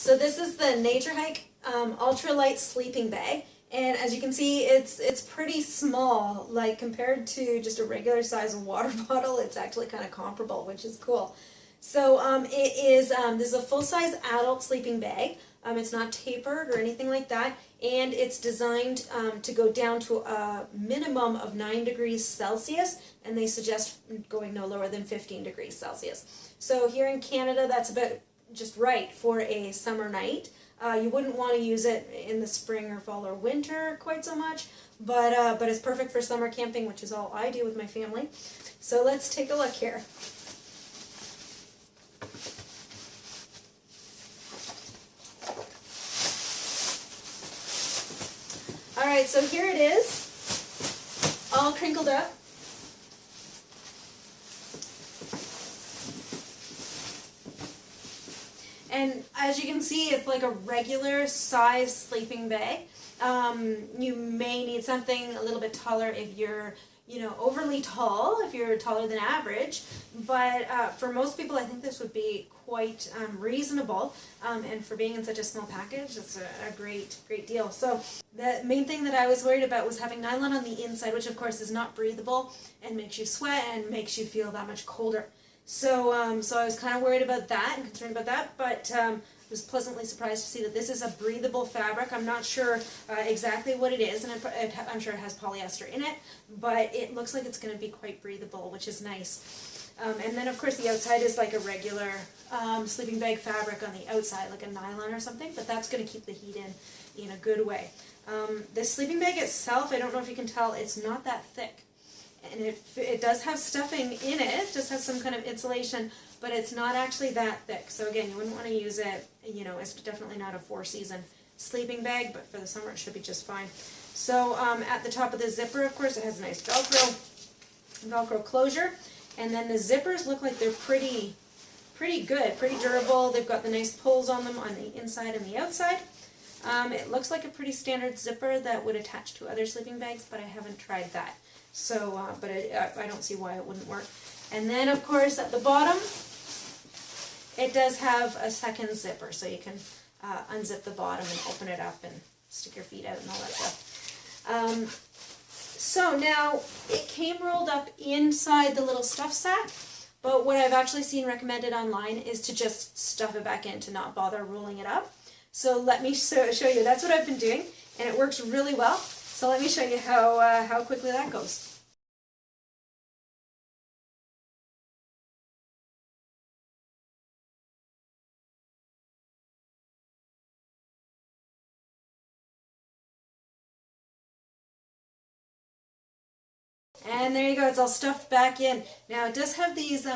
So this is the Nature Hike Ultralight sleeping bag, and as you can see, it's pretty small. Like compared to just a regular size water bottle, it's actually kind of comparable, which is cool. So this is a full-size adult sleeping bag. It's not tapered or anything like that, and it's designed to go down to a minimum of 9 degrees Celsius, and they suggest going no lower than 15 degrees Celsius. So here in Canada, that's about just right for a summer night. You wouldn't want to use it in the spring or fall or winter quite so much, but it's perfect for summer camping, which is all I do with my family. So let's take a look here. Alright, so here it is, all crinkled up. And as you can see, it's like a regular size sleeping bag. You may need something a little bit taller if you're, overly tall, if you're taller than average. But for most people, I think this would be quite reasonable. And for being in such a small package, it's a great deal. So the main thing that I was worried about was having nylon on the inside, which of course is not breathable and makes you sweat and makes you feel that much colder. So I was kind of worried about that and concerned about that, but was pleasantly surprised to see that this is a breathable fabric. I'm not sure exactly what it is, and I'm sure it has polyester in it, but it looks like it's going to be quite breathable, which is nice. And then of course the outside is like a regular sleeping bag fabric on the outside, like a nylon or something, but that's going to keep the heat in a good way. The sleeping bag itself, I don't know if you can tell, it's not that thick. And it does have stuffing in it, just has some kind of insulation, but it's not actually that thick. So again, you wouldn't want to use it, it's definitely not a 4-season sleeping bag, but for the summer it should be just fine. So at the top of the zipper, of course, it has a nice Velcro closure, and then the zippers look like they're pretty good, pretty durable. They've got the nice pulls on them on the inside and the outside. It looks like a pretty standard zipper that would attach to other sleeping bags, but I haven't tried that. So, but I don't see why it wouldn't work. And then, of course, at the bottom, it does have a second zipper, so you can unzip the bottom and open it up and stick your feet out and all that stuff. So now, it came rolled up inside the little stuff sack, but what I've actually seen recommended online is to just stuff it back in, to not bother rolling it up. So let me show you. That's what I've been doing, and it works really well. So let me show you how quickly that goes. And there you go, it's all stuffed back in. Now it does have these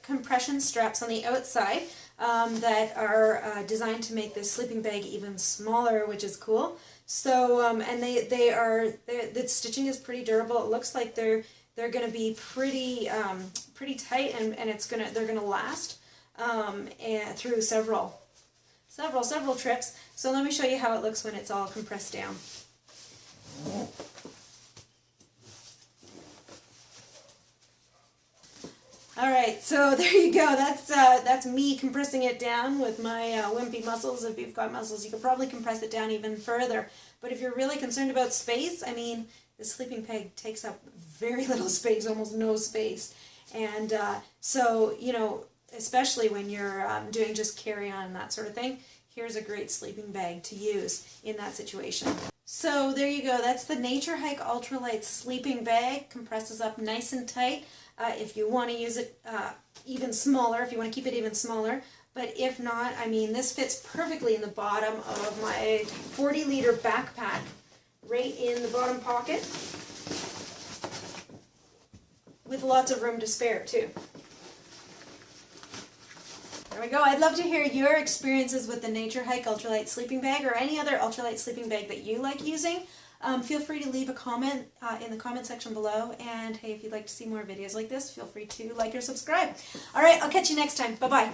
compression straps on the outside that are designed to make this sleeping bag even smaller, which is cool. So and the stitching is pretty durable. It looks like they're going to be pretty tight, and they're gonna last and through several trips. So let me show you how it looks when it's all compressed down. Alright, so there you go. That's me compressing it down with my wimpy muscles. If you've got muscles, you could probably compress it down even further. But if you're really concerned about space, I mean, the sleeping bag takes up very little space, almost no space. And so, especially when you're doing just carry-on and that sort of thing, here's a great sleeping bag to use in that situation. So there you go. That's the Nature Hike Ultralight sleeping bag. Compresses up nice and tight. If you want to use it even smaller, if you want to keep it even smaller. But if not, I mean, this fits perfectly in the bottom of my 40-liter backpack, right in the bottom pocket, with lots of room to spare too. There we go. I'd love to hear your experiences with the Nature Hike Ultralight sleeping bag or any other ultralight sleeping bag that you like using. Feel free to leave a comment in the comment section below, and hey, if you'd like to see more videos like this, feel free to like or subscribe. Alright, I'll catch you next time. Bye-bye.